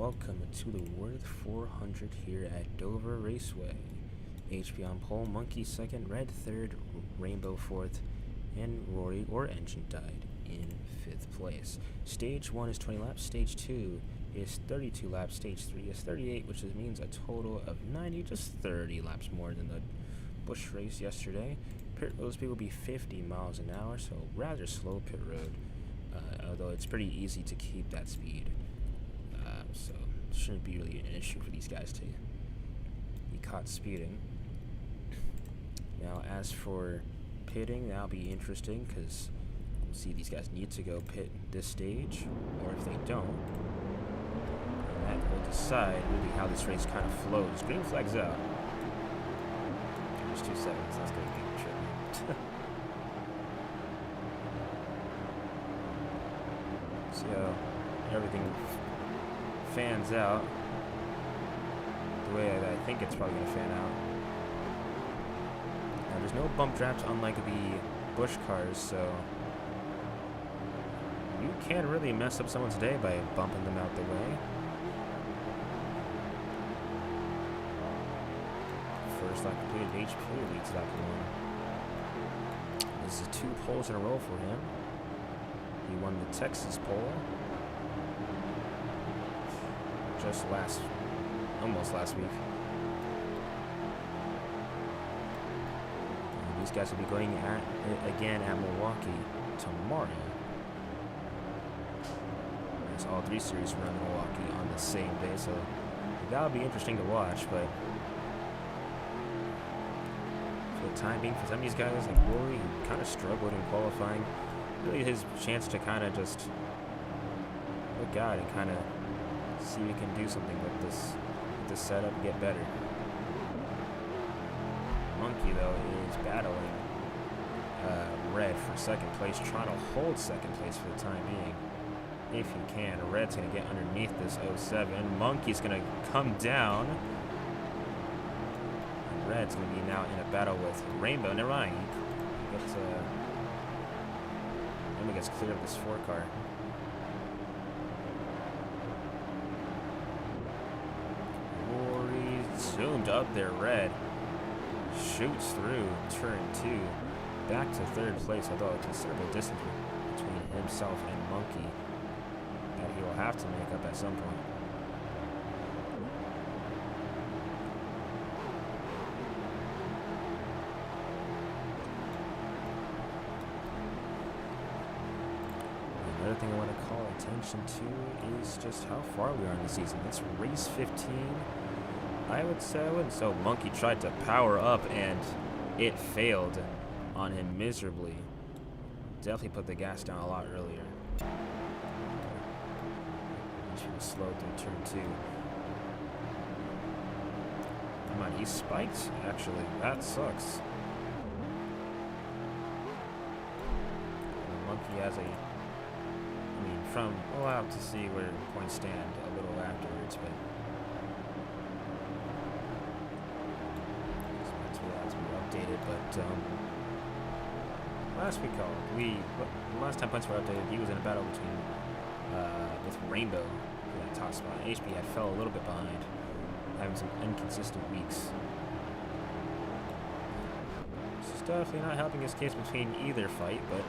welcome to the Wurth 400 here at Dover Raceway. HP on pole, Monkey second, Red third, Rainbow fourth, and Rory or Engine died in fifth place. Stage 1 is 20 laps, stage 2 is 32 laps, stage 3 is 38, which means a total of 90, just 30 laps more than the Busch race yesterday. Pit road speed will be 50 miles an hour, so rather slow pit road, although it's pretty easy to keep that speed. So it shouldn't be really an issue for these guys to be caught speeding. Now, as for pitting, that'll be interesting because we'll see these guys need to go pit this stage, or if they don't, and that will decide really how this race kind of flows. Green flag's out. There's 2 seconds. That's going to be tricky. See how everything fans out the way I think it's probably going to fan out. Now, there's no bump traps unlike the Busch cars, so you can't really mess up someone's day by bumping them out the way. First lap completed, HP leads lap 1. This is 2 poles in a row for him. He won the Texas pole just almost last week. And these guys will be going at it again at Milwaukee tomorrow. As all 3 series run Milwaukee on the same day, so that'll be interesting to watch. But for the time being, for some of these guys like Rory, who kind of struggled in qualifying, really his chance to kind of just look out and kind of see if we can do something with this setup and get better. Monkey, though, is battling Red for second place, trying to hold second place for the time being. If he can. Red's going to get underneath this 07. Monkey's going to come down. And Red's going to be now in a battle with Rainbow. Never mind. Rainbow gets clear of this 4-car. Zoomed up there, Red shoots through turn 2 back to 3rd place, although a considerable distance between himself and Monkey that he will have to make up at some point. Another thing I want to call attention to is just how far we are in the season. It's race 15. I wouldn't so. Monkey tried to power up and it failed on him miserably. Definitely put the gas down a lot earlier. He should have slowed through turn 2. Come on, he spiked, actually. That sucks. And Monkey has we'll have to see where points stand a little afterwards, but But last last time points were updated, he was in a battle between with Rainbow for that top spot. HP had fell a little bit behind, having some inconsistent weeks. This is definitely not helping his case between either fight, but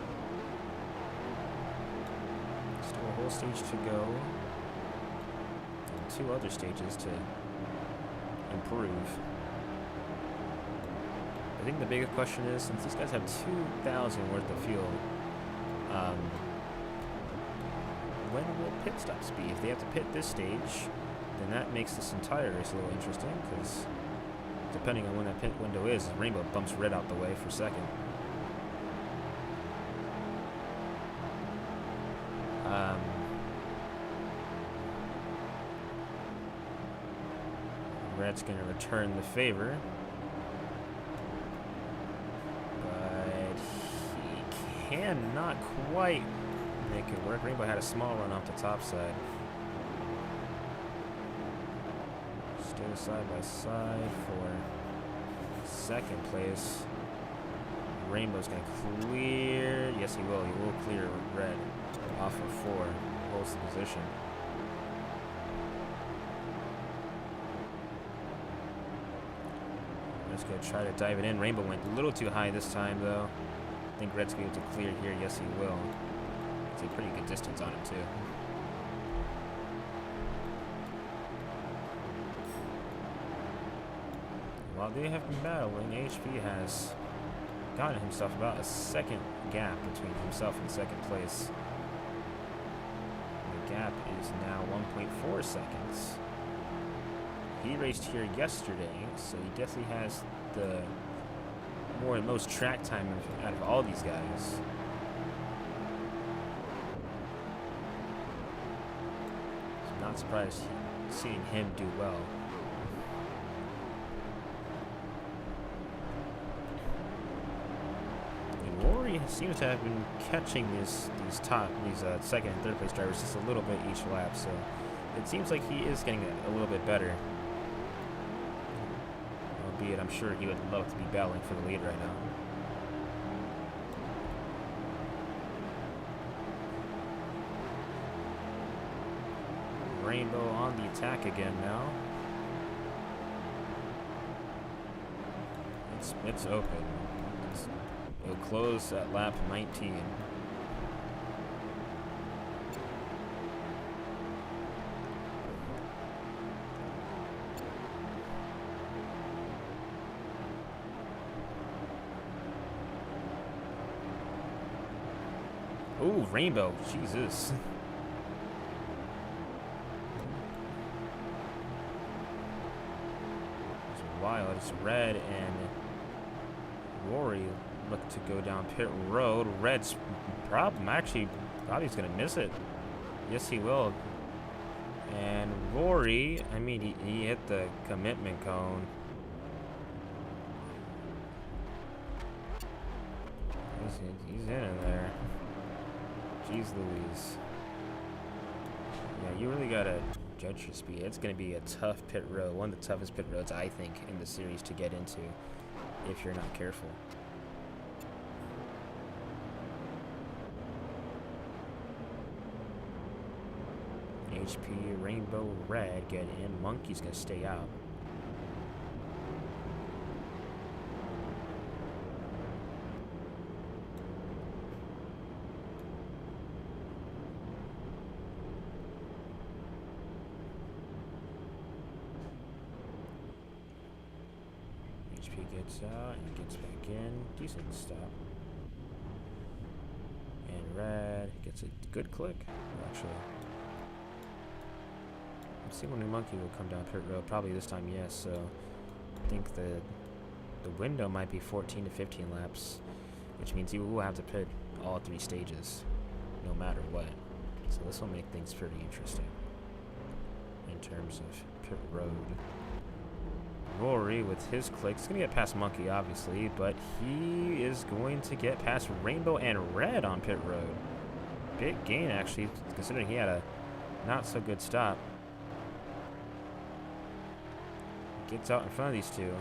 still a whole stage to go and 2 other stages to improve. I think the biggest question is, since these guys have 2,000 worth of fuel, when will pit stops be? If they have to pit this stage, then that makes this entire race a little interesting, because depending on when that pit window is, Rainbow bumps Red out the way for second. Red's going to return the favor. Cannot quite make it work. Rainbow had a small run off the top side. Still side by side for second place. Rainbow's going to clear. Yes, he will. He will clear Red off of 4. Holds the position. He's going to try to dive it in. Rainbow went a little too high this time, though. I think Red's going to be able to clear here. Yes, he will. It's a pretty good distance on him, too. While they have been battling, HP has gotten himself about a second gap between himself and second place. The gap is now 1.4 seconds. He raced here yesterday, so he definitely has the most track time out of all these guys. So not surprised seeing him do well. Rory seems to have been catching these second and third place drivers just a little bit each lap, so it seems like he is getting a little bit better. Albeit, I'm sure he would love to be battling for the lead right now. Rainbow on the attack again now. It's open. It'll close at lap 19. Ooh, Rainbow. Jesus. It's wild. It's Red and Rory look to go down pit road. Red's probably he's gonna miss it. Yes, he will. And Rory, I mean, he hit the commitment cone. He's in there. Jeez Louise. Yeah, you really gotta judge your speed. It's gonna be a tough pit road. One of the toughest pit roads, I think, in the series to get into if you're not careful. HP, Rainbow, Red get in. Monkey's gonna stay out. HP gets out and gets back in. Decent stop. And Red gets a good click, actually. Let's see when the Monkey will come down pit road. Probably this time, yes. So I think the window might be 14 to 15 laps, which means you will have to pit all 3 stages, no matter what. So this will make things pretty interesting in terms of pit road. Rory with his click is going to get past Monkey, obviously, but he is going to get past Rainbow and Red on pit road. Big gain, actually, considering he had a not so good stop. Gets out in front of these two.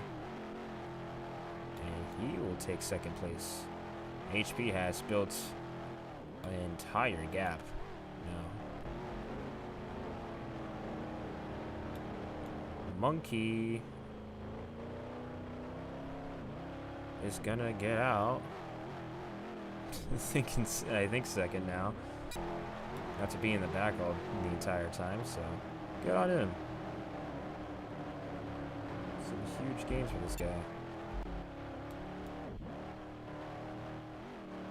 And he will take second place. HP has built an entire gap now. Monkey is gonna get out. I think second now. Not to be in the back all the entire time, so good on him. Some huge gains for this guy.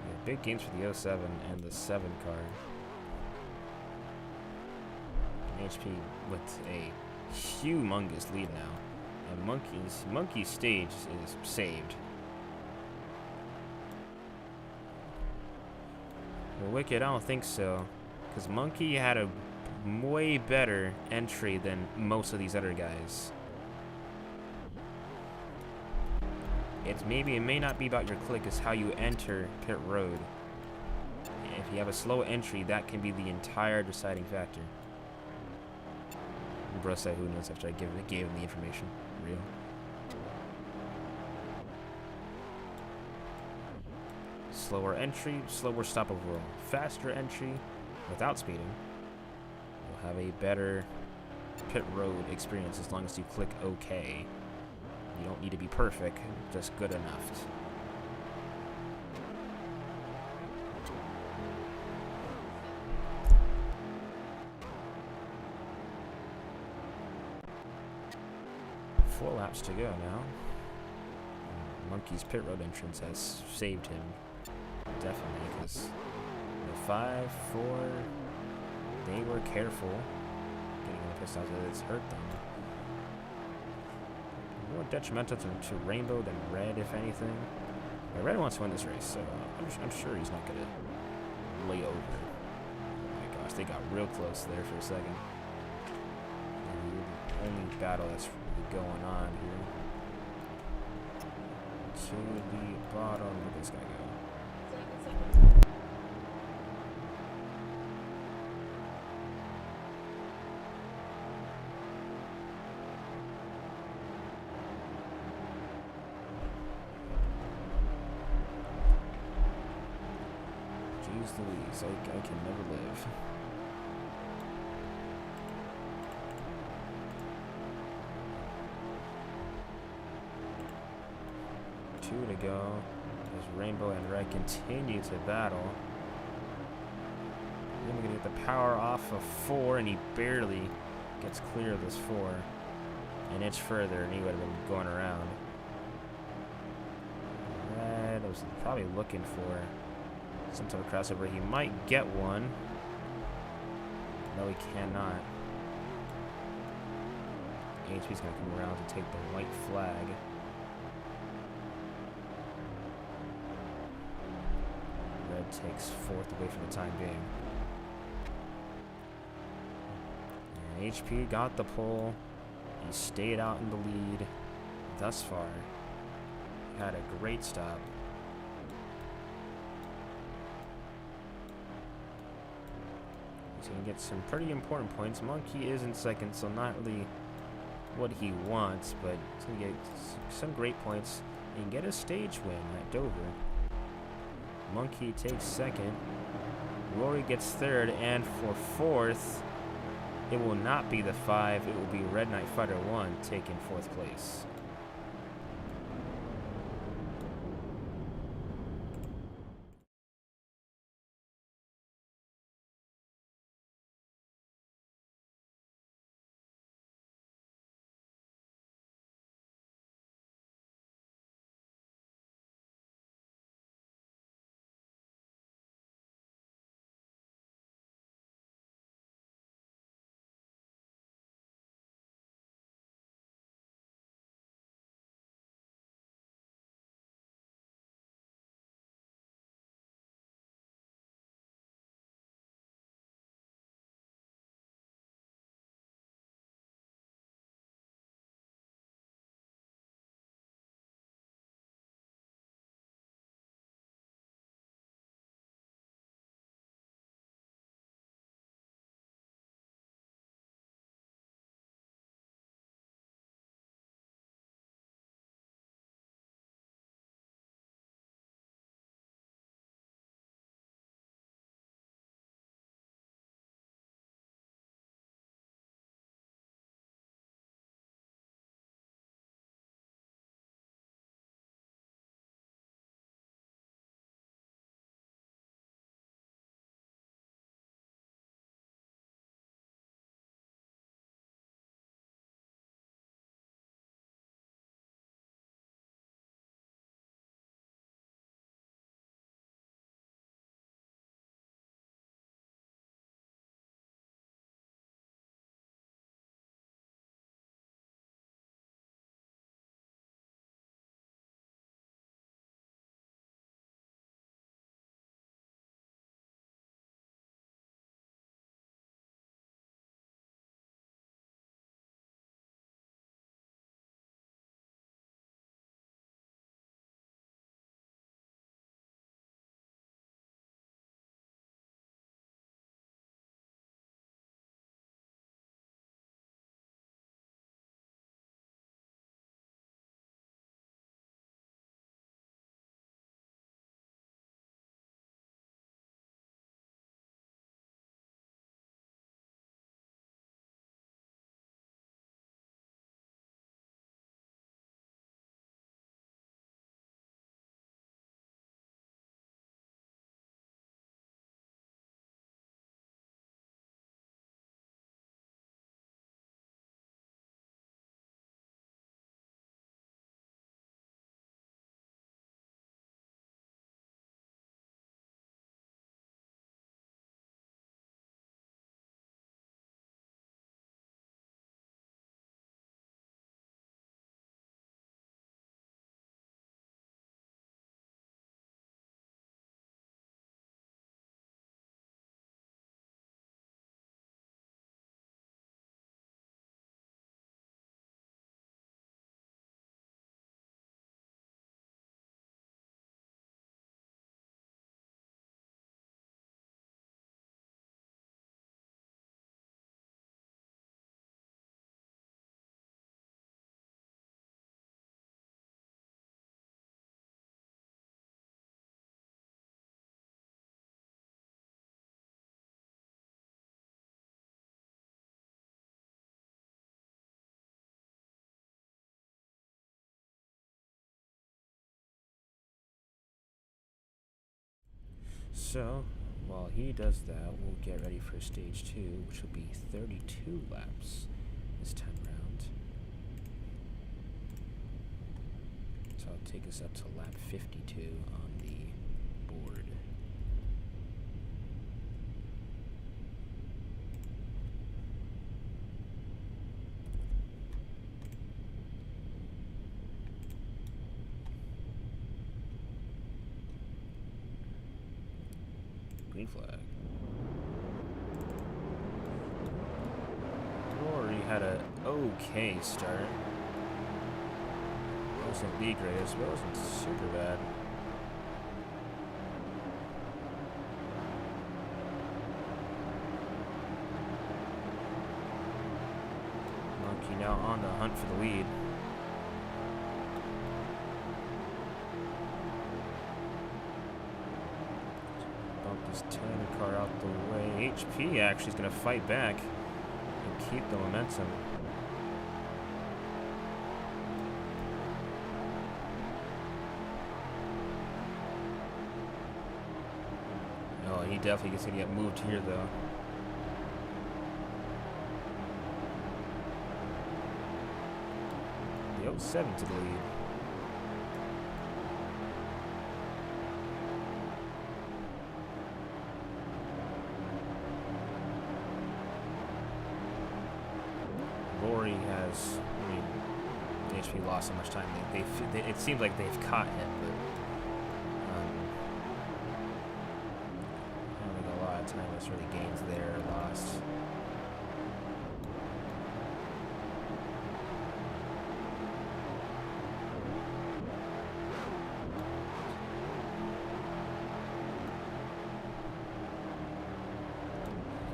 Yeah, big gains for the 07 and the 7 car. And HP with a humongous lead now. And Monkey's stage is saved. Well, Wicked, I don't think so. Because Monkey had a way better entry than most of these other guys. It may not be about your click, it's how you enter pit road. If you have a slow entry, that can be the entire deciding factor. Bro said, who knows, after I gave him the information. Real. Slower entry, slower stop overall. Faster entry without speeding. You'll have a better pit road experience as long as you click OK. You don't need to be perfect, just good enough. Four laps to go now. Monkey's pit road entrance has saved him. Definitely, because the 5, 4, they were careful getting in the pit stops. It's hurt them. More detrimental to Rainbow than Red, if anything. But Red wants to win this race, so I'm sure he's not going to lay over. Oh my gosh, they got real close there for a second. The only battle that's really going on here. To the bottom. Where'd this guy go? Jeez Louise, I can never live. Two to go as Rainbow and Red continue to battle. Then we're going to get the power off of 4, and he barely gets clear of this 4. An inch further, and he would have been going around. Red was probably looking for some type of crossover. He might get one. No, he cannot. HP's going to come around to take the white flag. Red takes 4th away for the time being. And HP got the pole. He stayed out in the lead thus far. He had a great stop. He's going to get some pretty important points. Monkey is in second, so not really what he wants, but he's going to get some great points and get a stage win at Dover. Monkey takes second. Rory gets third, and for 4th, it will not be the 5. It will be Red Knight Fighter 1 taking 4th place. So, while he does that, we'll get ready for stage 2, which will be 32 laps this time around. So I'll take us up to lap 52 on the board. Green flag. Rory had a okay start. Wasn't the greatest, but it wasn't super bad. Monkey now on the hunt for the lead. Bump this Tanner car out the way. HP actually is going to fight back and keep the momentum. Oh, he definitely gets to get moved here, though. The 07 to the lead. Rory has, I mean, HP lost so much time. It seems like they've caught him, but I don't think a lot of time was really gains there or lost.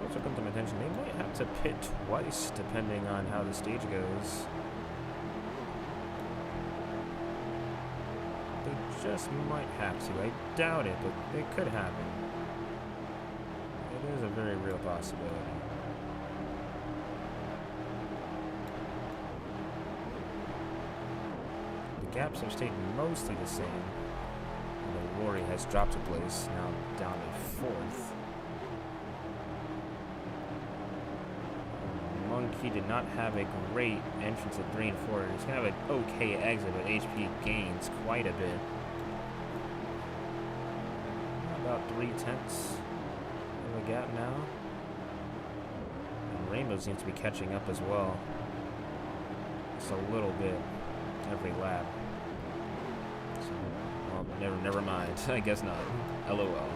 Also come to my attention, they might have to pit twice depending on how the stage goes. They just might have to. I doubt it, but it could happen. It is a very real possibility. The gaps have stayed mostly the same. Although Rory has dropped a place, now down to 4th. Monkey did not have a great entrance at 3 and 4. He's going to have an okay exit, but HP gains quite a bit. About 3/10 of a gap now. And Rainbow seems to be catching up as well. Just a little bit every lap. So, well, never mind. I guess not. LOL.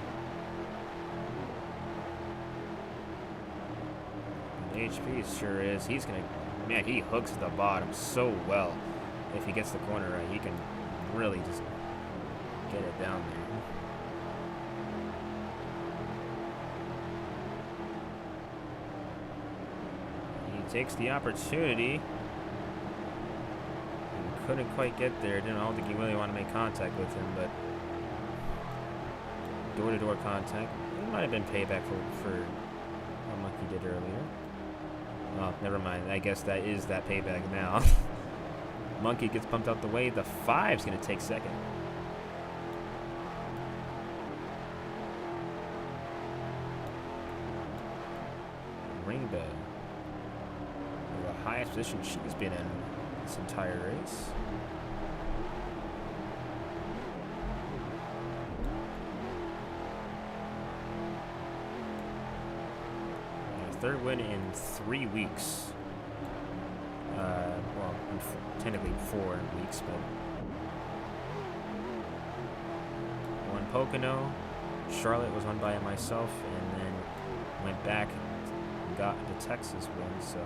HP sure is. He's gonna, man, he hooks the bottom so well. If he gets the corner right, he can really just get it down there. He takes the opportunity. He couldn't quite get there. I don't think he really wanted to make contact with him, but door-to-door contact. It might have been payback for what Monkey did earlier. Oh, never mind. I guess that is that payback now. Monkey gets bumped out the way. The 5's going to take second. Rainbow. The highest position she's been in this entire race. Third win in 3 weeks. Well, technically 4 weeks, but won Pocono. Charlotte was won by myself, and then went back and got the Texas win. So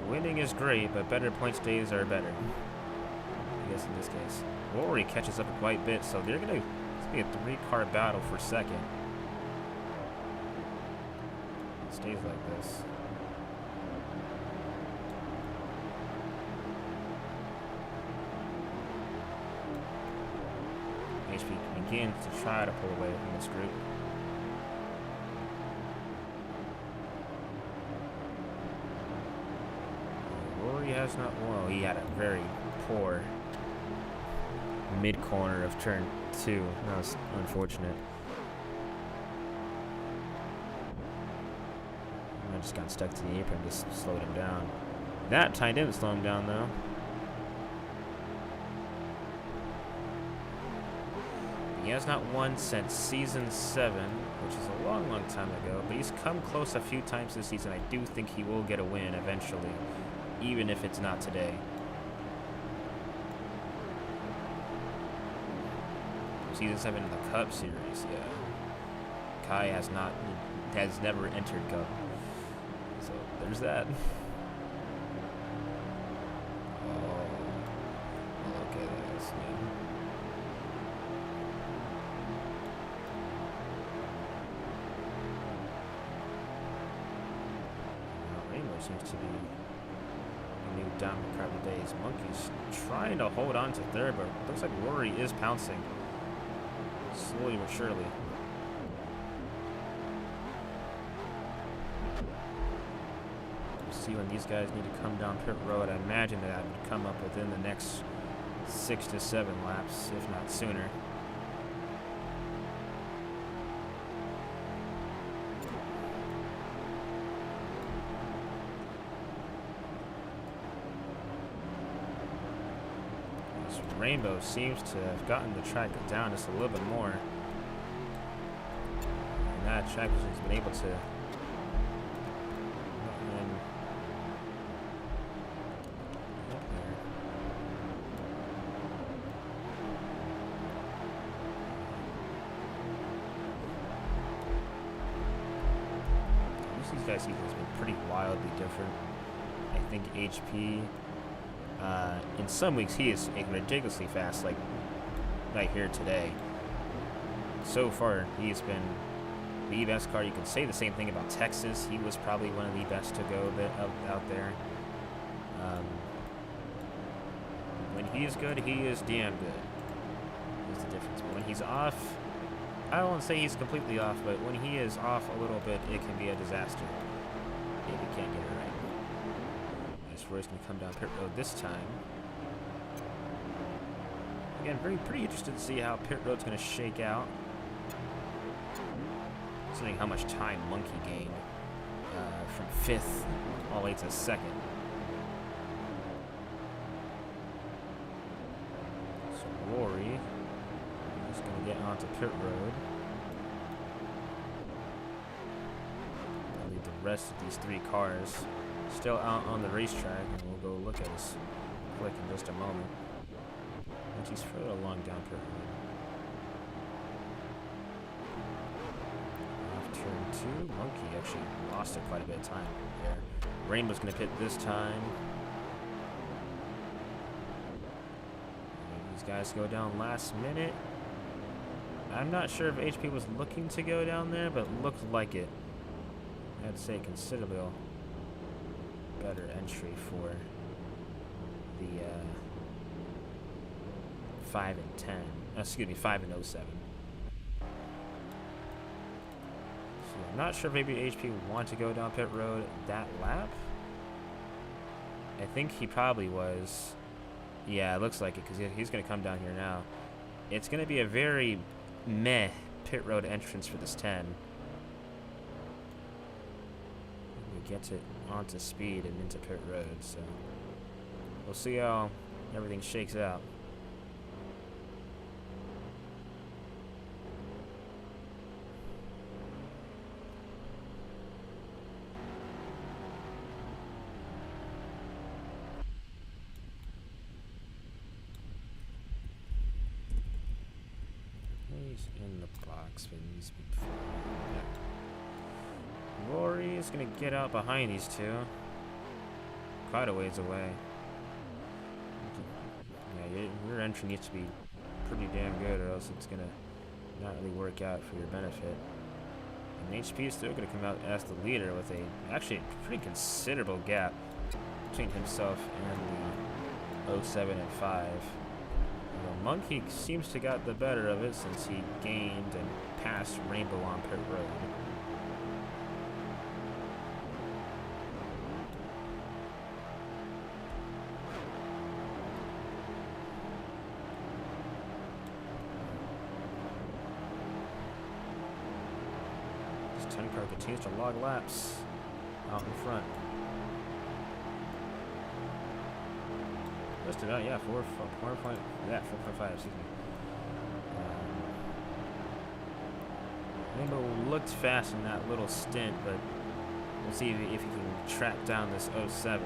winning is great, but better points days are better. I guess in this case, Rory catches up quite a bit, so they're gonna be a 3-car battle for second. Stays like this. HP begins to try to pull away from this group. Rory has not. Well, he had a very poor mid-corner of turn 2. That was unfortunate. I just got stuck to the apron, just slowed him down. That time didn't slow him down, though. He has not won since Season 7, which is a long, long time ago, but he's come close a few times this season. I do think he will get a win eventually, even if it's not today. Season 7 in the Cup Series, yeah. Kai has never entered Cup. So there's that. Oh, look at this, man. Rainbow seems to be a new diamond crab today. His Monkey's trying to hold on to third, but it looks like Rory is pouncing. Slowly but surely. See when these guys need to come down pit road. I imagine that would come up within the next 6 to 7 laps, if not sooner. This Rainbow seems to have gotten the track down just a little bit more. And that track has been able to guys has been pretty wildly different. I think HP, in some weeks he is ridiculously fast, like right here today. So far, he's been the best car. You can say the same thing about Texas. He was probably one of the best to go out there. When he is good, he is damn good. That's the difference. But when he's off, I don't want to say he's completely off, but when he is off a little bit, it can be a disaster if he can't get it right. As Roy's going to come down pit road this time. Again, pretty interested to see how pit road's going to shake out. Considering how much time Monkey gained from 5th all the way to 2nd. So Rory is going to get onto pit road. I'll leave the rest of these 3 cars still out on the racetrack, and we'll go look at his click in just a moment. Once he's further along down pit road. Off turn 2, Monkey actually lost it quite a bit of time there. Rainbow's going to pit this time. These guys go down last minute. I'm not sure if HP was looking to go down there, but it looked like it. I'd say considerably better entry for the 5 and 10. Excuse me, 5 and 07. So I'm not sure if maybe HP would want to go down pit road that lap. I think he probably was. Yeah, it looks like it, because he's going to come down here now. It's going to be a very meh pit road entrance for this 10. We get it onto speed and into pit road, so we'll see how everything shakes out. In the box, but he's been fine. Yeah. Rory is going to get out behind these 2. Quite a ways away. Yeah, your entry needs to be pretty damn good, or else it's going to not really work out for your benefit. And HP is still going to come out as the leader with actually a pretty considerable gap between himself and the 07 and 5. Monkey seems to got the better of it since he gained and passed Rainbow on pit road. 10 car continues to log laps out in front. Just about, yeah, 4.5, excuse me. Rainbow looked fast in that little stint, but we'll see if he can track down this 07.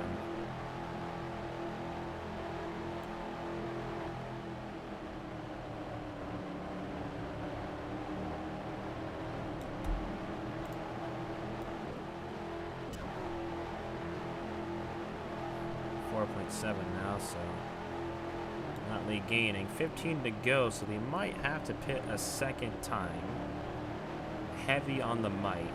Now, so not really gaining. 15 to go, so they might have to pit a second time. Heavy on the might.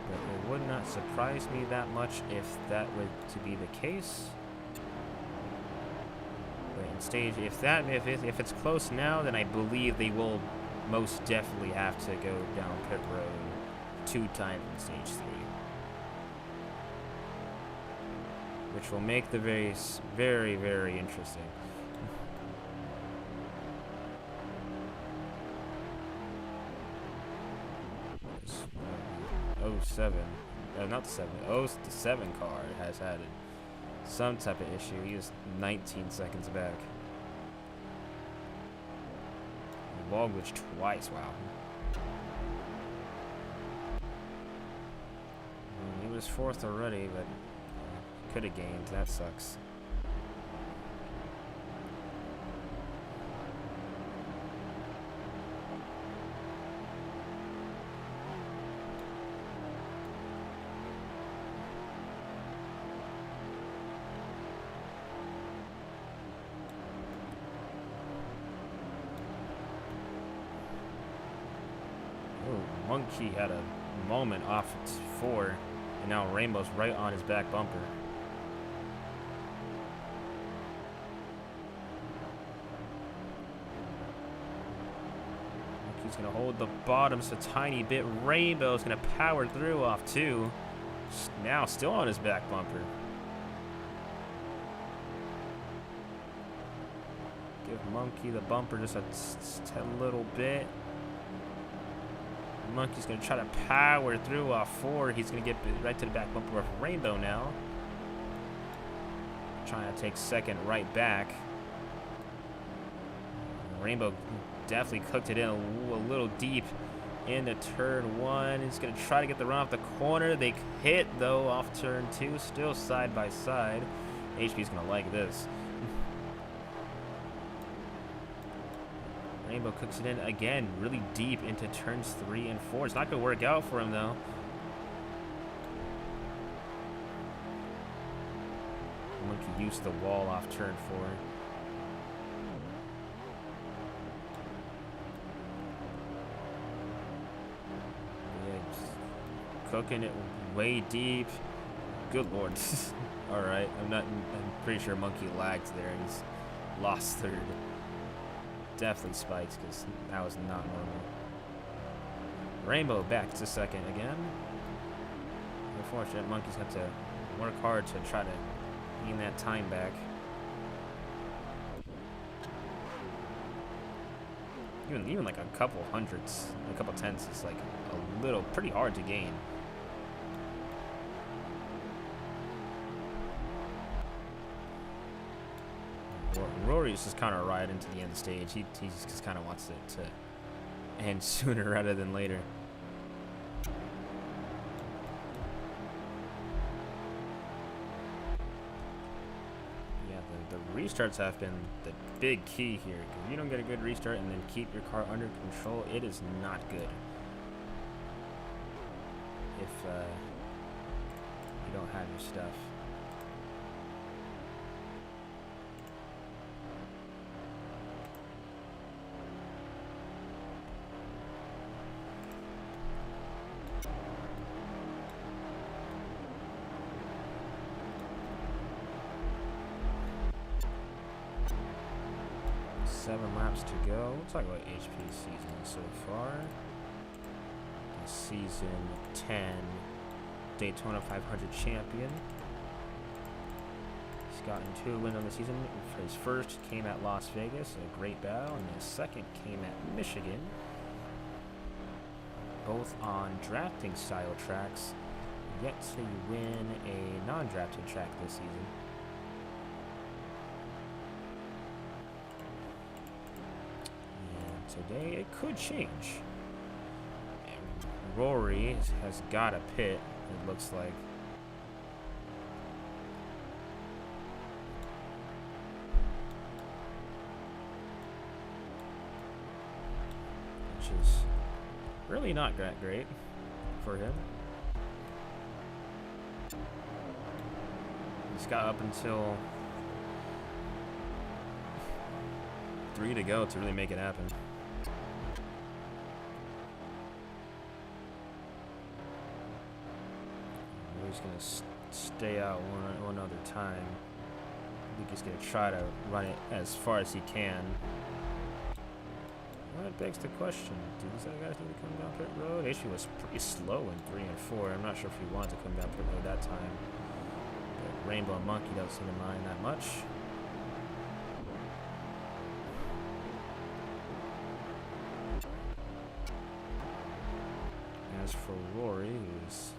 But it would not surprise me that much if that were to be the case. But in stage, if it's close now, then I believe they will most definitely have to go down pit road 2 times in stage 3. Which will make the race very, very interesting. Not the 7. The 7 car has had some type of issue. He is 19 seconds back. Wall glitch twice, wow. He was 4th already, but could have gained. That sucks. Oh, Monkey had a moment off its 4, and now Rainbow's right on his back bumper. He's going to hold the bottom just a tiny bit. Rainbow's going to power through off 2. Now still on his back bumper. Give Monkey the bumper just a little bit. Monkey's going to try to power through off 4. He's going to get right to the back bumper of Rainbow now. Trying to take second right back. Rainbow definitely cooked it in a little deep into turn 1. He's going to try to get the run off the corner. They hit, though, off turn 2. Still side by side. HP's going to like this. Rainbow cooks it in again, really deep into turns 3 and 4. It's not going to work out for him, though. Monkey used the wall off turn 4. Cooking it way deep. Good lord. Alright, I'm pretty sure Monkey lagged there. He's lost 3rd. Definitely spikes because that was not normal. Rainbow back to 2nd again. Unfortunate, Monkey's have to work hard to try to gain that time back. Even like a couple hundreds, a couple tenths is like a little pretty hard to gain. Rory's just kind of right into the end stage. He just kind of wants it to end sooner rather than later. Yeah, the restarts have been the big key here. If you don't get a good restart and then keep your car under control, it is not good. If you don't have your stuff. Seven laps to go. We'll talk about HP season so far. Season 10 Daytona 500 champion. He's gotten 2 wins on the season. His first came at Las Vegas, a great battle, and his second came at Michigan. Both on drafting style tracks, yet to win a non-drafted track this season. And today it could change. And Rory has got a pit, it looks like. Which is really not that great for him. He's got up until 3 to go to really make it happen. He's going to stay out one other time. I think he's going to try to run it as far as he can. Well, that begs the question, do these other guys need to come down pit road? HP was pretty slow in 3 and 4. I'm not sure if he wanted to come down pit road that time. But Rainbow and Monkey don't seem to mind that much. As for Rory, who's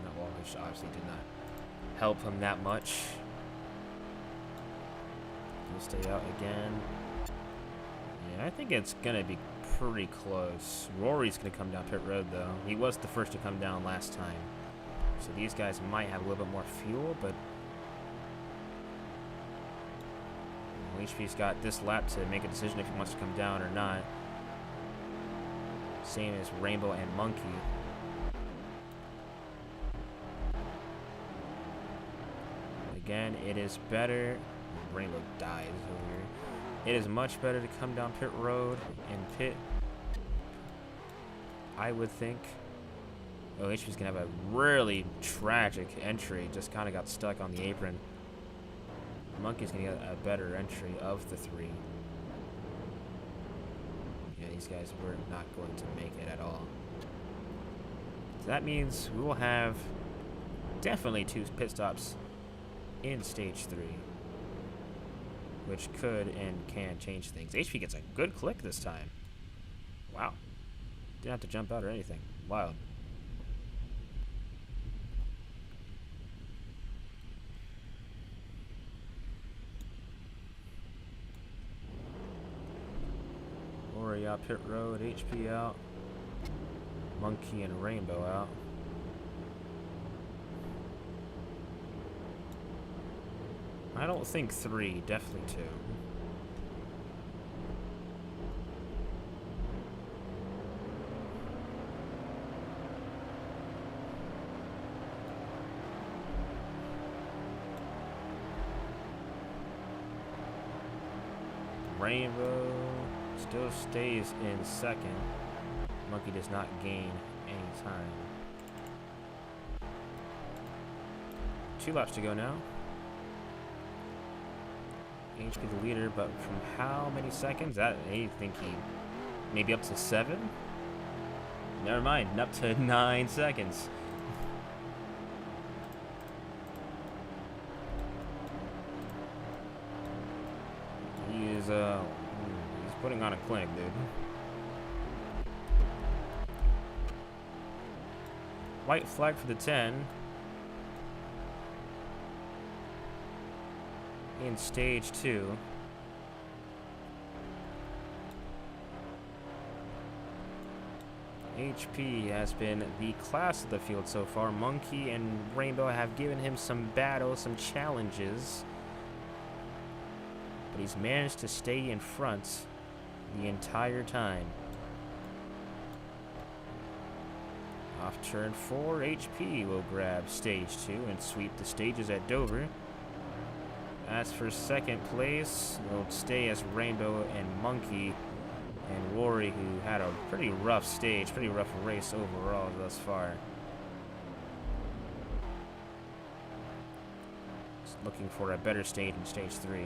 not well, which obviously did not help him that much. He'll stay out again. Yeah, I think it's going to be pretty close. Rory's going to come down pit road, though. He was the first to come down last time. So these guys might have a little bit more fuel, but HP's got this lap to make a decision if he wants to come down or not. Same as Rainbow and Monkey. Again, it is better. Rainbow dies over here. It is much better to come down pit road and pit, I would think. Oh, HP's gonna have a really tragic entry. Just kind of got stuck on the apron. Monkey's gonna get a better entry of the 3. Yeah, these guys were not going to make it at all. So that means we will have definitely 2 pit stops in stage 3. Which could and can change things. HP gets a good click this time. Wow. Didn't have to jump out or anything. Wild. Rory out pit road, HP out. Monkey and Rainbow out. I don't think 3, definitely 2. Rainbow still stays in second. Monkey does not gain any time. 2 laps to go now. HP the leader, but from how many seconds? I think he maybe up to 7. Never mind, up to 9 seconds. He's putting on a clinic, dude. White flag for the 10. In stage 2. HP has been the class of the field so far. Monkey and Rainbow have given him some battles, some challenges. But he's managed to stay in front the entire time. Off turn 4, HP will grab stage 2 and sweep the stages at Dover. As for second place, will stay as Rainbow and Monkey and Rory, who had a pretty rough stage, pretty rough race overall thus far. Just looking for a better stage in stage 3.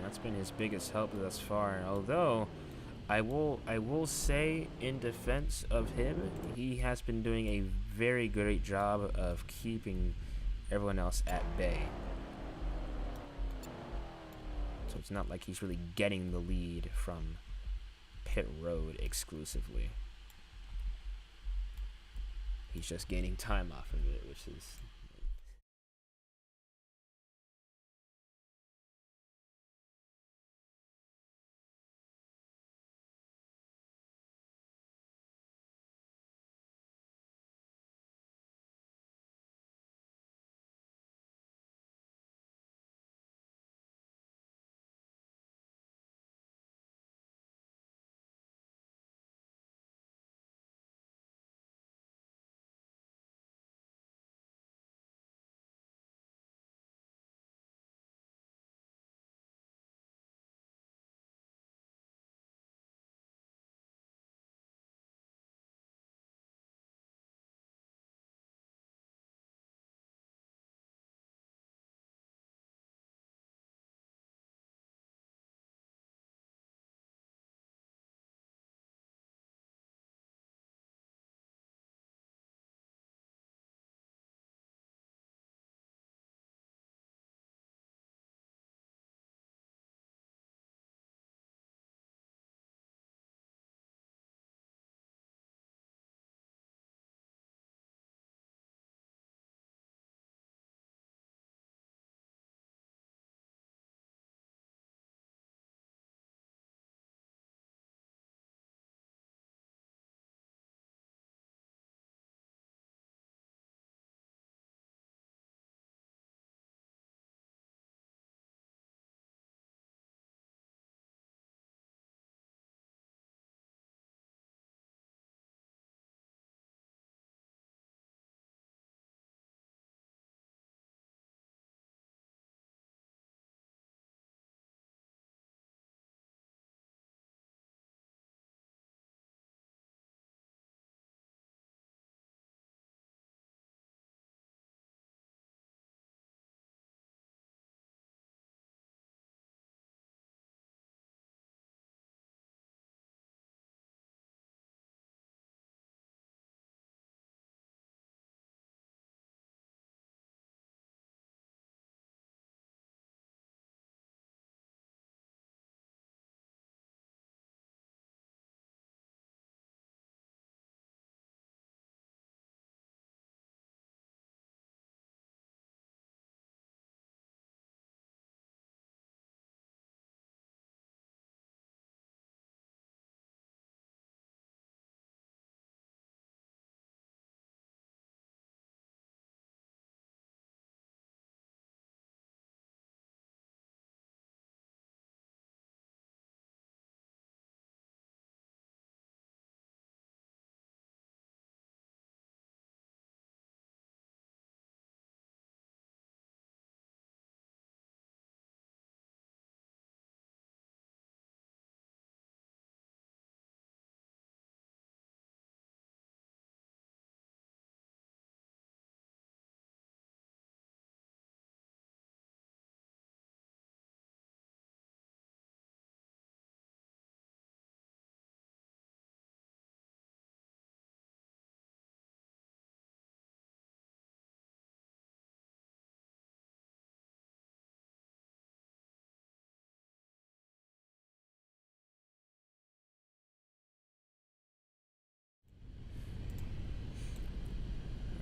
That's That's been his biggest help thus far. Although, I will say, in defense of him, he has been doing a very great job of keeping everyone else at bay. So it's not like he's really getting the lead from pit road exclusively. He's just gaining time off of it, which is...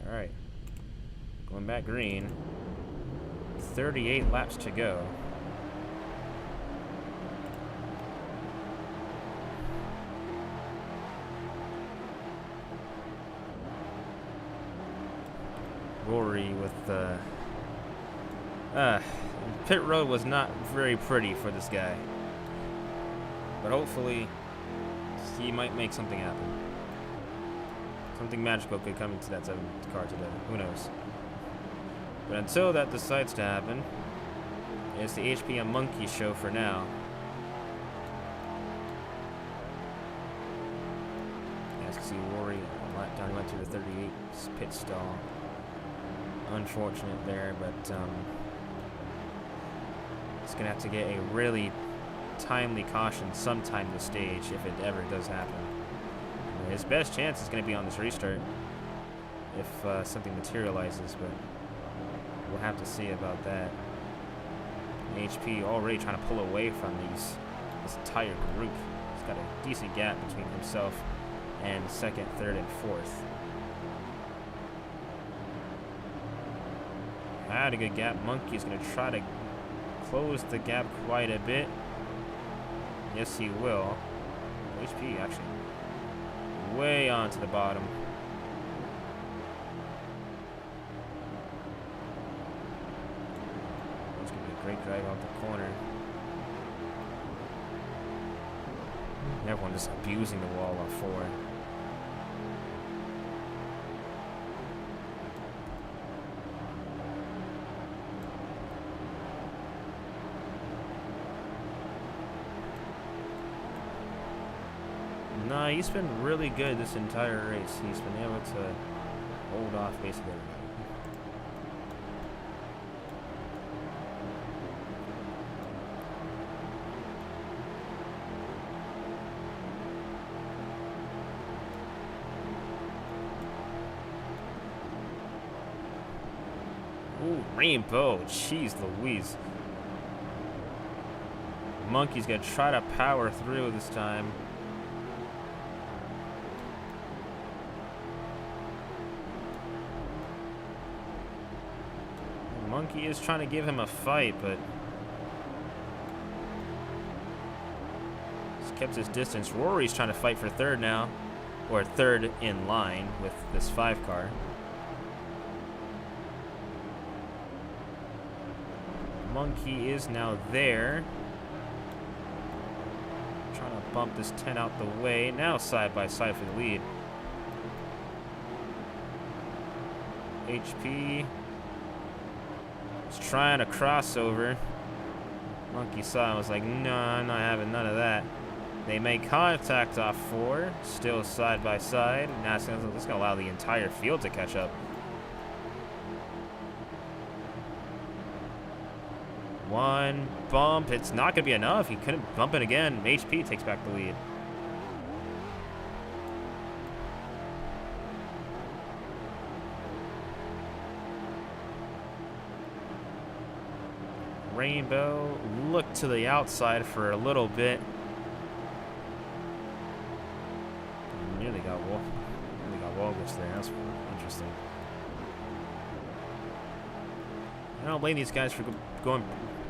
Alright. Going back green. 38 laps to go. Rory with the... pit road was not very pretty for this guy. But hopefully, he might make something happen. Something magical could come into that 7th car today. Who knows? But until that decides to happen, it's the HPM Monkey Show for now. As you can see, Rory down went to the 38 pit stall. Unfortunate there, but He's going to have to get a really timely caution sometime this stage if it ever does happen. His best chance is going to be on this restart if something materializes, but we'll have to see about that. HP already trying to pull away from this entire group. He's got a decent gap between himself and second, third, and fourth. Had a good gap. Monkey's going to try to close the gap quite a bit. Yes, he will. HP actually way onto the bottom. It's going to be a great drive out the corner. Everyone just abusing the wall off 4. No, he's been really good this entire race. He's been able to hold off basically everybody. Ooh, Rainbow. Jeez Louise. Monkey's gonna try to power through this time. Monkey is trying to give him a fight, but he's kept his distance. Rory's trying to fight for third now, or third in line with this 5 car. Monkey is now there. Trying to bump this 10 out the way. Now side by side for the lead. HP trying to crossover. Monkey saw and was like, no, I'm not having none of that. They make contact off 4, still side by side. Now it's going to allow the entire field to catch up. One bump. It's not going to be enough. He couldn't bump it again. HP takes back the lead. Rainbow looked to the outside for a little bit. Nearly got wall glitch there. That's interesting. I don't blame these guys for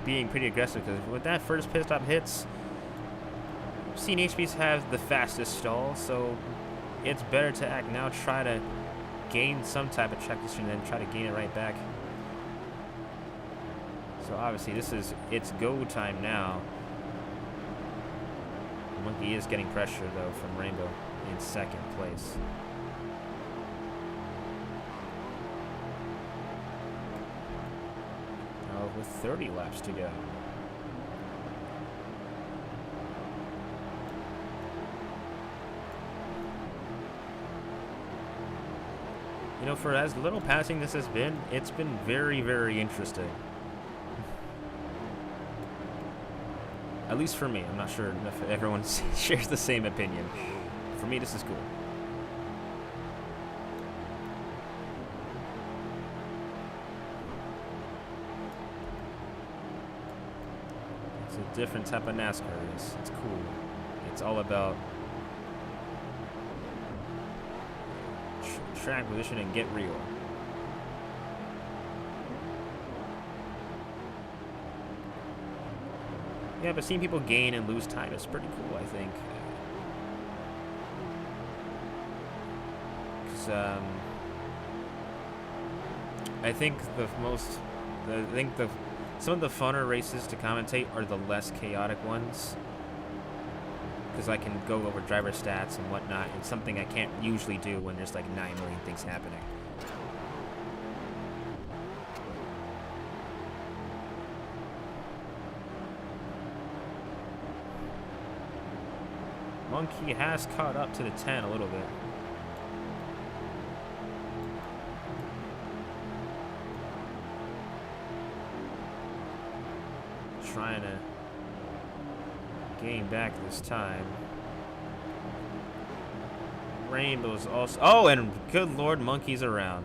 being pretty aggressive, because with that first pit stop hits, I've seen HPs have the fastest stall, so it's better to act now, try to gain some type of track position, and then try to gain it right back. So obviously it's go time now. Monkey is getting pressure though from Rainbow in second place. Now with 30 laps to go. You know, for as little passing this has been, it's been very, very interesting. At least for me. I'm not sure if everyone shares the same opinion. For me, this is cool. It's a different type of NASCAR race. It's cool. It's all about track position and get real. Yeah, but seeing people gain and lose time is pretty cool, I think. Because I think some of the funner races to commentate are the less chaotic ones. Because I can go over driver stats and whatnot, and something I can't usually do when there's like 9 million things happening. Monkey has caught up to the 10 a little bit. trying to gain back this time. Rainbow's also... Oh, and good lord, Monkey's around.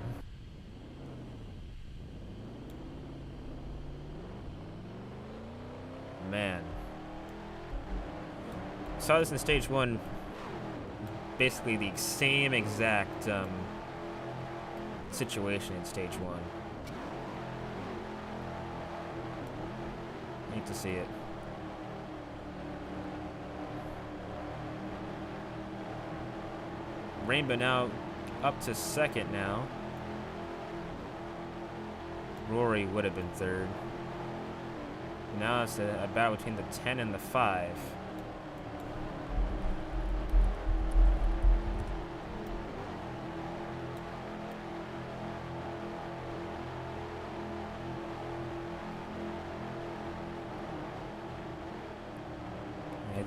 Man. Saw this in stage 1. Basically the same exact situation in stage 1. Hate to see it. Rainbow now up to second now. Rory would have been third. Now it's a battle between the 10 and the 5.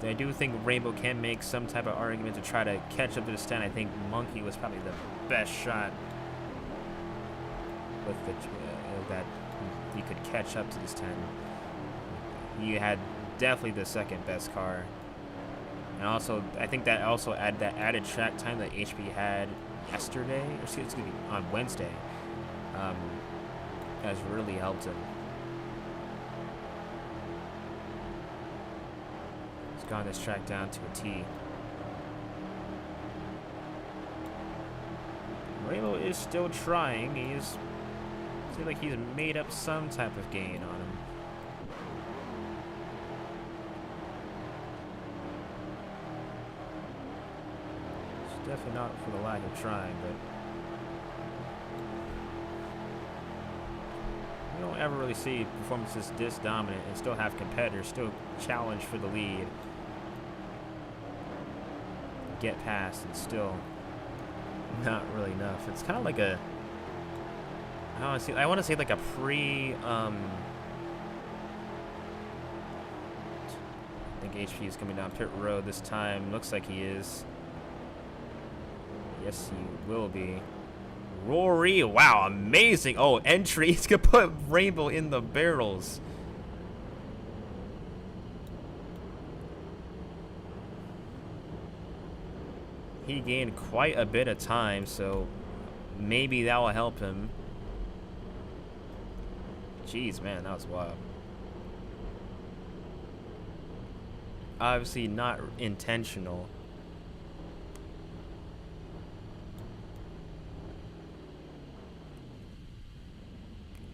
I do think Rainbow can make some type of argument to try to catch up to this 10. I think Monkey was probably the best shot with the that he could catch up to this 10. He had definitely the second best car, and also I think that also added track time that HP had yesterday, or excuse me, on Wednesday, has really helped him. Gone this track down to a T. Rainbow is still trying. Seems like he's made up some type of gain on him. It's definitely not for the lack of trying, but you don't ever really see performances this dominant and still have competitors still challenge for the lead. Get past and still not really enough. It's kind of like a I want to say like a pre I think HP is coming down pit road this time. Looks like he is. Yes, he will be. Rory, wow, amazing. Oh, entry. He's gonna put Rainbow in the barrels. He gained quite a bit of time, so maybe that will help him. Jeez, man, that was wild. Obviously not intentional.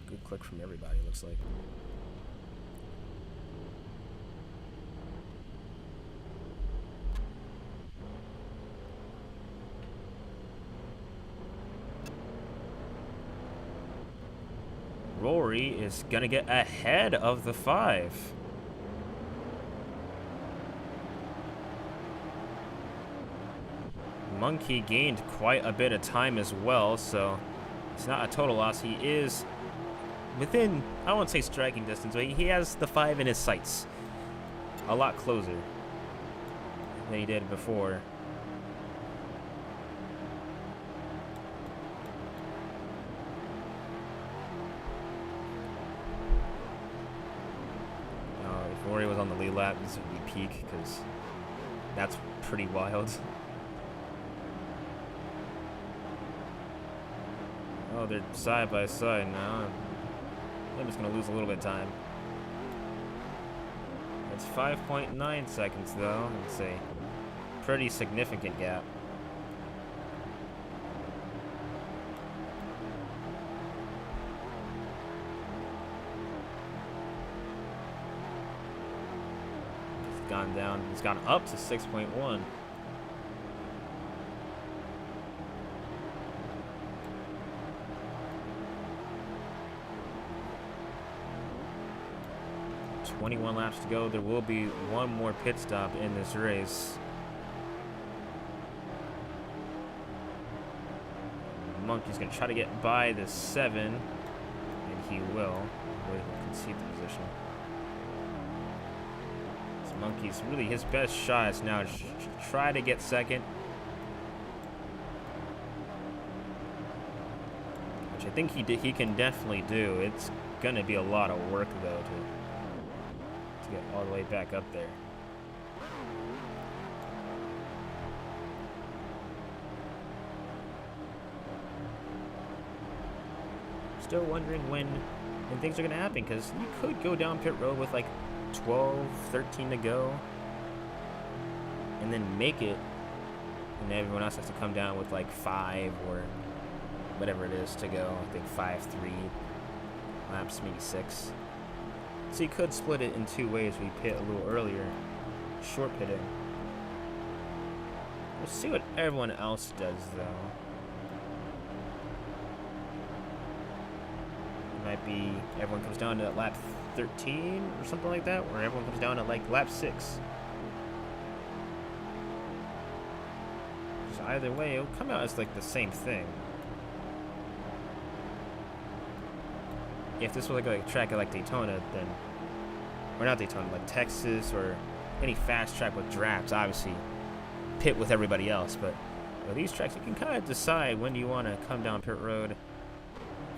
Good click from everybody, looks like. Rory is gonna get ahead of the 5. Monkey gained quite a bit of time as well, so it's not a total loss. He is within, I won't say striking distance, but he has the 5 in his sights. A lot closer than he did before. If Rory was on the lead lap, this would be peak, because that's pretty wild. Oh, they're side by side now. I'm just going to lose a little bit of time. It's 5.9 seconds, though. It's a pretty significant gap. It's gone down. It's gone up to 6.1. .21 laps to go. There will be one more pit stop in this race. Monkey's going to try to get by the 7, and he will. He'll concede the position. This Monkey's really his best shot is now to try to get second, which I think he can definitely do. It's going to be a lot of work, though, to to get all the way back up there. Still wondering when things are going to happen, because you could go down pit road with like 12, 13 to go and then make it, and everyone else has to come down with like 5 or whatever it is to go. I think 5, 3 laps, maybe 6. So you could split it in 2 ways. We pit a little earlier, short pitting. We'll see what everyone else does though. Might be everyone comes down to lap 13 or something like that, or everyone comes down at like lap 6. So either way, it'll come out as like the same thing. If this was like a track like Daytona, then, or not Daytona, like Texas or any fast track with drafts, obviously pit with everybody else. But with these tracks, you can kind of decide when you want to come down pit road,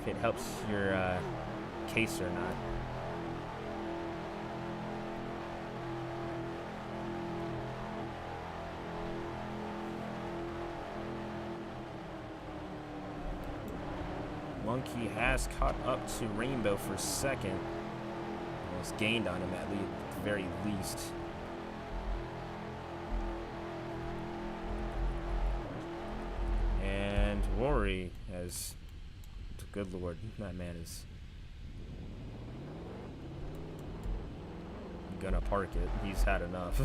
if it helps your case or not. Monkey has caught up to Rainbow for second. Almost gained on him at the very least. And Rory has... Good lord, that man is gonna park it. He's had enough.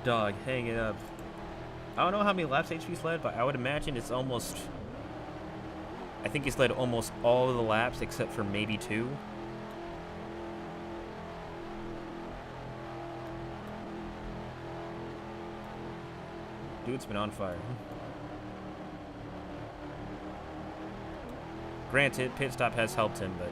Dog, hang it up. I don't know how many laps HP's led, but I would imagine it's almost... I think he's led almost all of the laps except for maybe 2. Dude's been on fire. Granted, pit stop has helped him, but...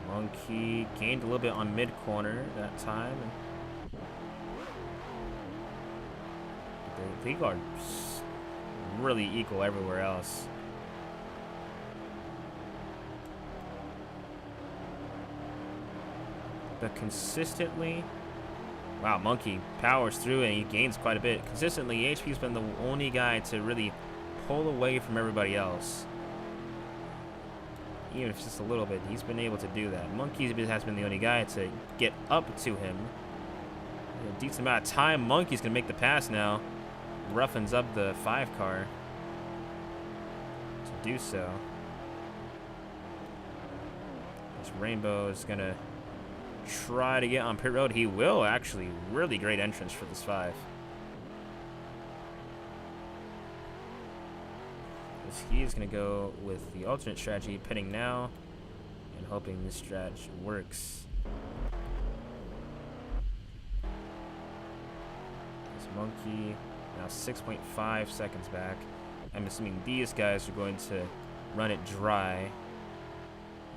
Monkey gained a little bit on mid-corner that time. They are really equal everywhere else. But consistently... Wow, Monkey powers through and he gains quite a bit. Consistently, HP's been the only guy to really pull away from everybody else. Even if it's just a little bit, he's been able to do that. Monkey has been the only guy to get up to him. A decent amount of time. Monkey's going to make the pass now. Roughens up the 5 car to do so. This Rainbow is going to try to get on pit road. He will, actually. Really great entrance for this 5. He's going to go with the alternate strategy, pitting now, and hoping this stretch works. This Monkey now 6.5 seconds back. I'm assuming these guys are going to run it dry,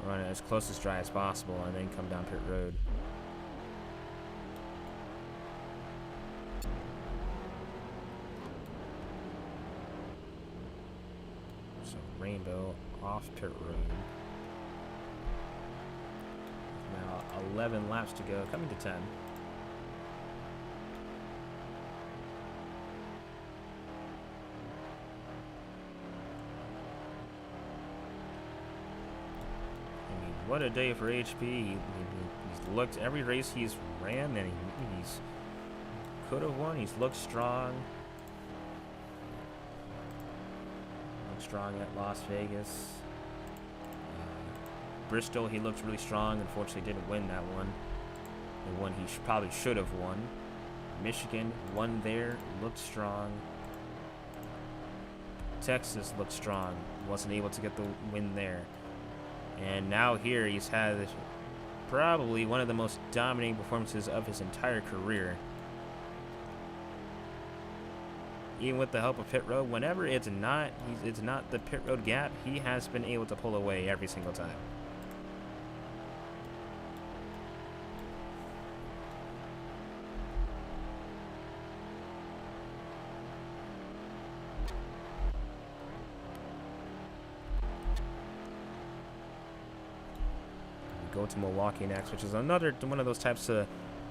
run it as close as dry as possible, and then come down pit road. Rainbow off pit road. Now 11 laps to go, coming to 10. I mean, what a day for HP. He's looked every race he's ran, and he's could have won. He's looked strong. Strong at Las Vegas. Bristol, he looked really strong. Unfortunately, didn't win that one. The one he probably should have won. Michigan won there, looked strong. Texas looked strong, wasn't able to get the win there. And now here he's had probably one of the most dominating performances of his entire career. Even with the help of pit road, whenever it's not the pit road gap, he has been able to pull away every single time. We go to Milwaukee next, which is another one of those types of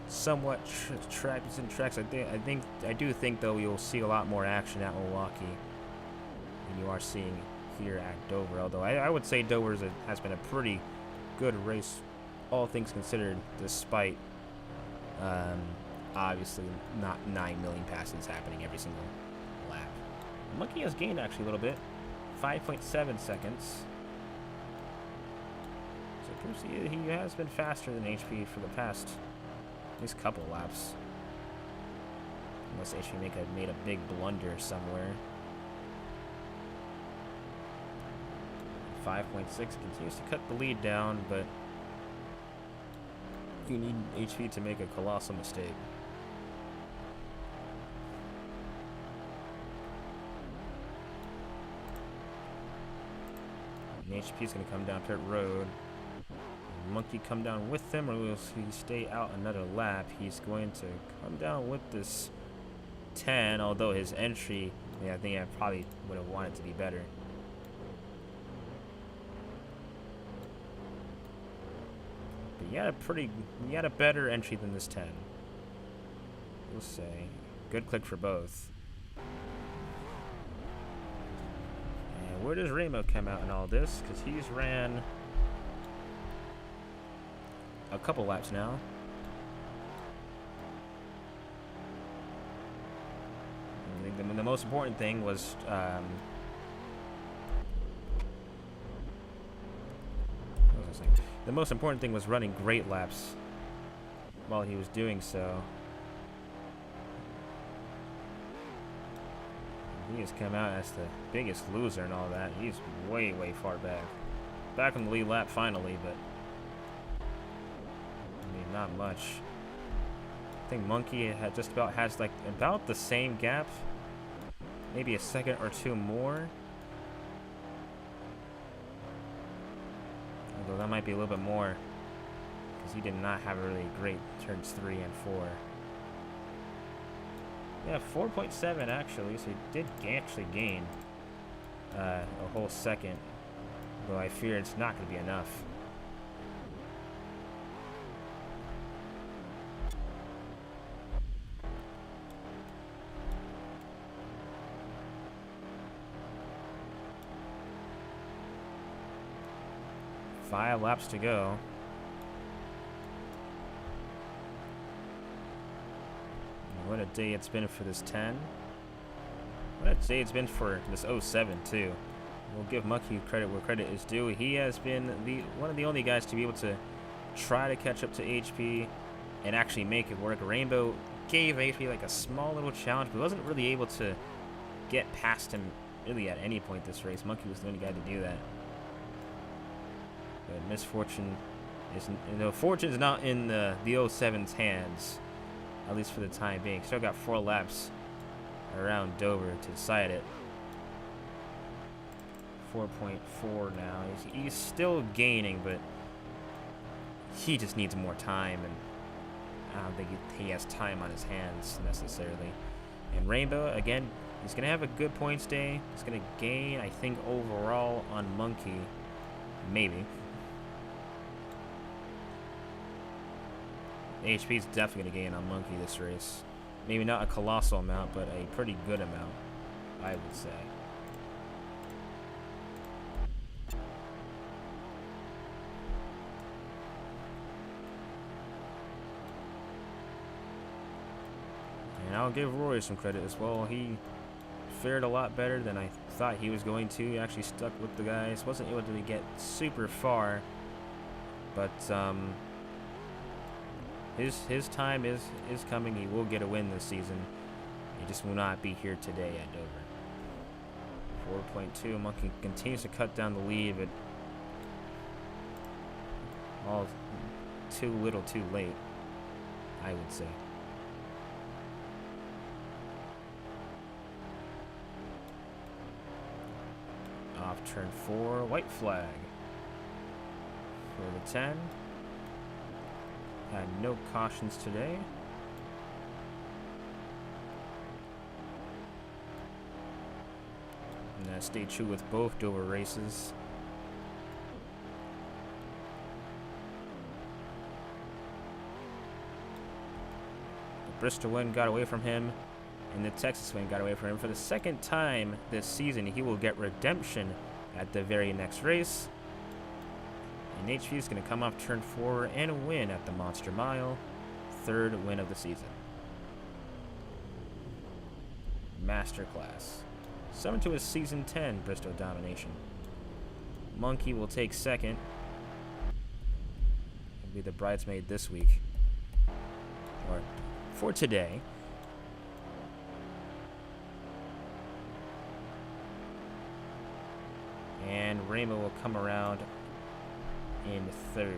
somewhat tracks. I do think though you'll see a lot more action at Milwaukee than you are seeing here at Dover. Although I would say Dover has been a pretty good race, all things considered, despite obviously not 9 million passes happening every single lap. Monkey has gained actually a little bit, 5.7 seconds. So he has been faster than HP for the past at least couple laps. Unless HP made a big blunder somewhere. 5.6 continues to cut the lead down, but you need HP to make a colossal mistake. And HP is going to come down pit road. Monkey come down with him, or will he stay out another lap? He's going to come down with this 10, although his entry, I think I probably would have wanted to be better. But he had a better entry than this 10. We'll say. Good click for both. And where does Rainbow come out in all this? Because he's ran a couple laps now. I think the most important thing was what was I saying? The most important thing was running great laps while he was doing so. He has come out as the biggest loser and all that. He's way far back. Back on the lead lap finally, but not much. I think Monkey has like about the same gap, maybe a second or two more. Although that might be a little bit more, because he did not have a really great turns 3 and 4. Yeah, 4.7 actually, so he did actually gain a whole second, though I fear it's not going to be enough. Five laps to go. What a day it's been for this 10. What a day it's been for this 07 too. We'll give Monkey credit where credit is due. He has been one of the only guys to be able to try to catch up to HP and actually make it work. Rainbow gave HP like a small little challenge, but wasn't really able to get past him really at any point this race. Monkey was the only guy to do that. But misfortune is, fortune is not in the 07's hands, at least for the time being. Still got 4 laps around Dover to decide it. 4.4 now. He's still gaining, but he just needs more time, and I don't think he has time on his hands necessarily. And Rainbow, again, he's going to have a good points day. He's going to gain, I think, overall on Monkey. Maybe. HP is definitely going to gain on Monkey this race. Maybe not a colossal amount, but a pretty good amount, I would say. And I'll give Rory some credit as well. He fared a lot better than I thought he was going to. He actually stuck with the guys. Wasn't able to get super far, but His time is coming. He will get a win this season. He just will not be here today at Dover. 4.2. Monkey continues to cut down the lead, but all too little too late, I would say. Off turn 4, white flag for the 10. Had no cautions today. And that stayed true with both Dover races. The Bristol win got away from him, and the Texas win got away from him. For the second time this season, he will get redemption at the very next race. And HV is going to come off turn 4 and win at the Monster Mile. Third win of the season. Masterclass. Summoned to his season 10 Bristol domination. Monkey will take second. He'll be the bridesmaid this week. Or for today. And Rainbow will come around in third.